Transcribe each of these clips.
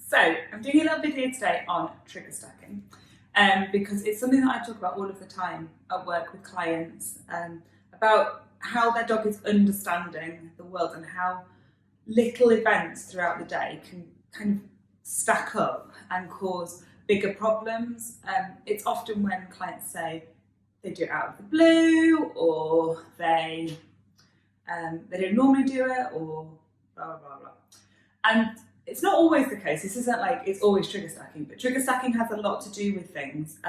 So I'm doing a little video today on trigger stacking because it's something that I talk about all of the time at work with clients about how their dog is understanding the world and how little events throughout the day can kind of stack up and cause bigger problems. It's often when clients say they do it out of the blue, or they don't normally do it, or blah, blah, blah, blah. And it's not always the case. This isn't like it's always trigger stacking, but trigger stacking has a lot to do with things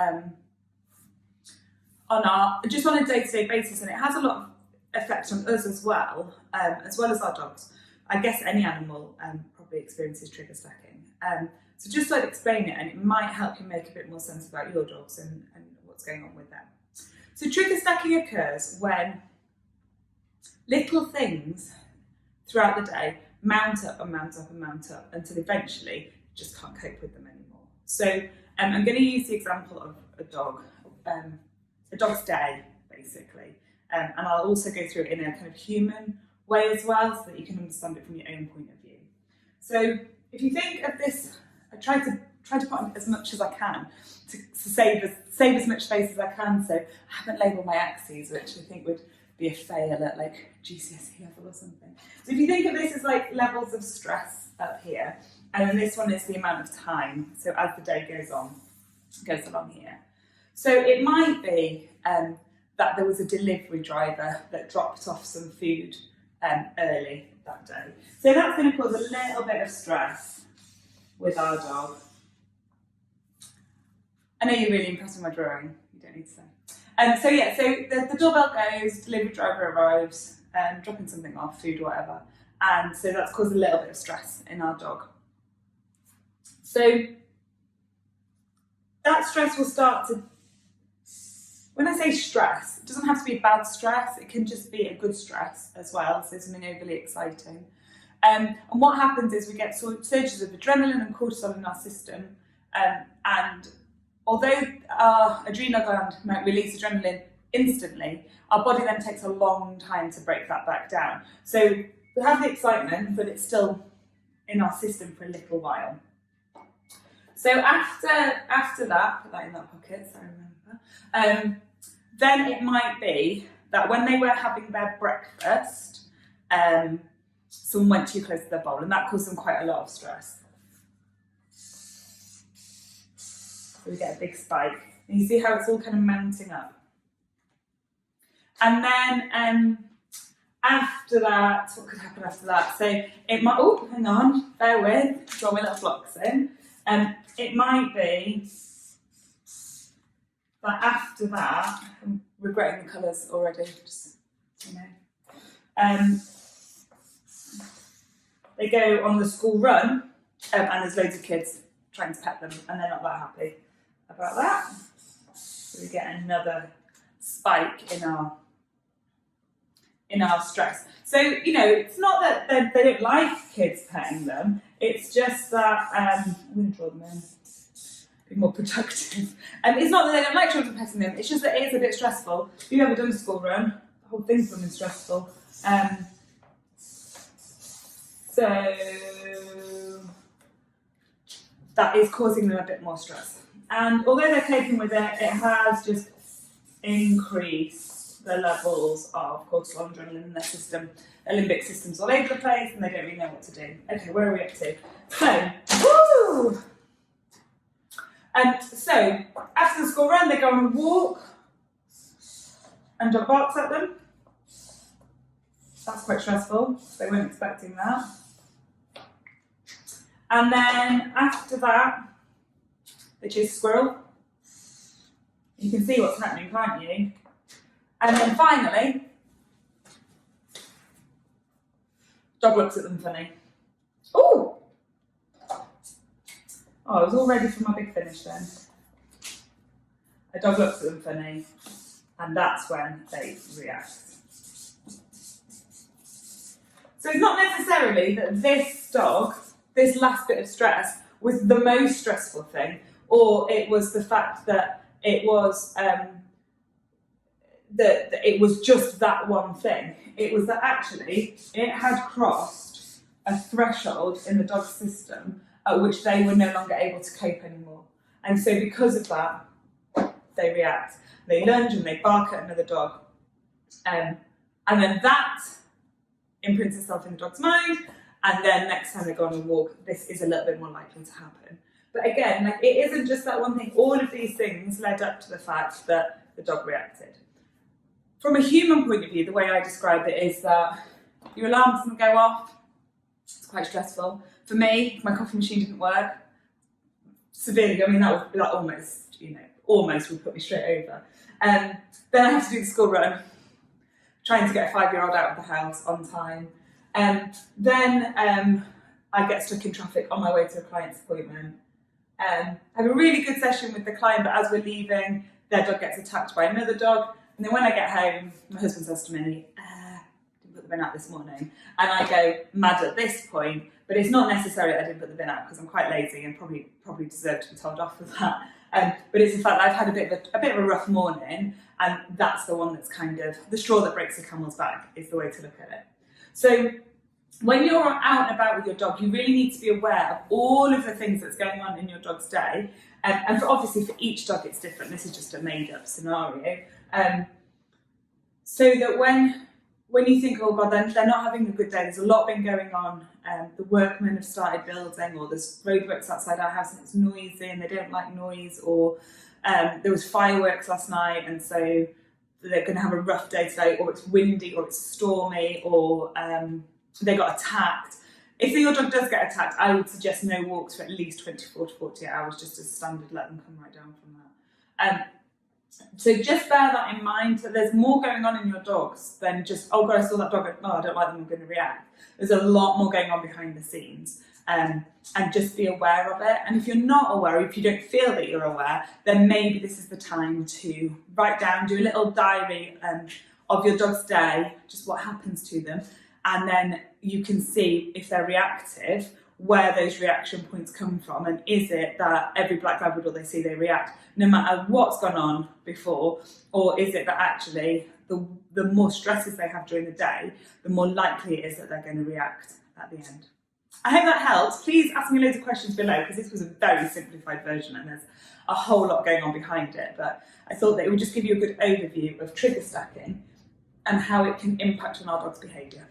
just on a day-to-day basis, and it has a lot of effect on us as well as our dogs. I guess any animal probably experiences trigger stacking. So just to explain it, and it might help you make a bit more sense about your dogs and what's going on with them. So trigger stacking occurs when little things throughout the day mount up and mount up and mount up until eventually you just can't cope with them anymore. So I'm going to use the example of a dog's day, basically. And I'll also go through it in a kind of human way as well, so that you can understand it from your own point of view. So if you think of this, I try to put on as much as I can to save as much space as I can. So I haven't labelled my axes, which I think would be a fail at like GCSE level or something. So if you think of this as like levels of stress up here, and then this one is the amount of time. So as the day goes along here. So it might be that there was a delivery driver that dropped off some food early that day. So that's going to cause a little bit of stress with our dog. I know you're really impressed with my drawing, you don't need to say. So the doorbell goes, delivery driver arrives, dropping something off, food or whatever, and so that's caused a little bit of stress in our dog. So that stress will start to, when I say stress, it doesn't have to be a bad stress, it can just be a good stress as well, so something overly exciting. And what happens is we get surges of adrenaline and cortisol in our system, and although our adrenal gland might release adrenaline instantly, our body then takes a long time to break that back down. So we have the excitement, but it's still in our system for a little while. So after that, put that in that pocket so I remember, then it might be that when they were having their breakfast, someone went too close to their bowl, and that caused them quite a lot of stress. So we get a big spike. And you see how it's all kind of mounting up. And then after that, what could happen after that? So it might, oh, hang on, bear with, draw my little blocks in. It might be that after that, I'm regretting the colours already, just, you know. They go on the school run, and there's loads of kids trying to pet them, and they're not that happy about that. So we get another spike in our stress. So, you know, it's not that they don't like kids petting them, it's just that, I'm going to draw them in, be more productive. It's not that they don't like children petting them, it's just that it is a bit stressful. If you've ever done a school run, the whole thing's been stressful. So that is causing them a bit more stress. And although they're coping with it, it has just increased the levels of cortisol and adrenaline in their system. Their limbic system's all over the place and they don't really know what to do. Okay, where are we up to? So after the school run, they go on a walk and dog barks at them. That's quite stressful, they weren't expecting that. And then after that, they chase a squirrel. You can see what's happening, can't you? And then finally, dog looks at them funny. Ooh! Oh, I was all ready for my big finish then. A dog looks at them funny, and that's when they react. So it's not necessarily that this dog, this last bit of stress, was the most stressful thing, or it was the fact that it was that it was just that one thing. It was that actually it had crossed a threshold in the dog's system at which they were no longer able to cope anymore. And so because of that, they react. They lunge and they bark at another dog. And then that imprints itself in the dog's mind, and then next time they go on a walk, this is a little bit more likely to happen. But again, like, it isn't just that one thing. All of these things led up to the fact that the dog reacted. From a human point of view, the way I describe it is that your alarm doesn't go off. It's quite stressful. For me, my coffee machine didn't work. Severely, I mean, that was like almost would put me straight over. Then I have to do the school run, trying to get a 5-year-old out of the house on time. Then I get stuck in traffic on my way to a client's appointment. Have a really good session with the client, but as we're leaving, their dog gets attacked by another dog. And then when I get home, my husband says to me, didn't put the bin out this morning. And I go mad at this point, but it's not necessarily that I didn't put the bin out because I'm quite lazy and probably deserve to be told off for that. But it's the fact that I've had a bit of a rough morning, and that's the one that's kind of the straw that breaks the camel's back is the way to look at it. So when you're out and about with your dog, you really need to be aware of all of the things that's going on in your dog's day. And obviously for each dog it's different. This is just a made-up scenario. So that when you think, oh God, they're not having a good day, there's a lot been going on, the workmen have started building, or there's roadworks outside our house and it's noisy and they don't like noise, or there was fireworks last night and so they're going to have a rough day today, or it's windy, or it's stormy, or they got attacked. If your dog does get attacked, I would suggest no walks for at least 24 to 48 hours, just as standard, let them come right down from that. So just bear that in mind, that there's more going on in your dogs than just, oh God, I saw that dog, oh, I don't like them, I'm going to react. There's a lot more going on behind the scenes. And just be aware of it. And if you're not aware, if you don't feel that you're aware, then maybe this is the time to write down, do a little diary of your dog's day, just what happens to them. And then you can see if they're reactive, where those reaction points come from, and is it that every black Labrador they see, they react no matter what's gone on before, or is it that actually the more stresses they have during the day, the more likely it is that they're going to react at the end. I hope that helps. Please ask me loads of questions below, because this was a very simplified version and there's a whole lot going on behind it, but I thought that it would just give you a good overview of trigger stacking and how it can impact on our dog's behaviour.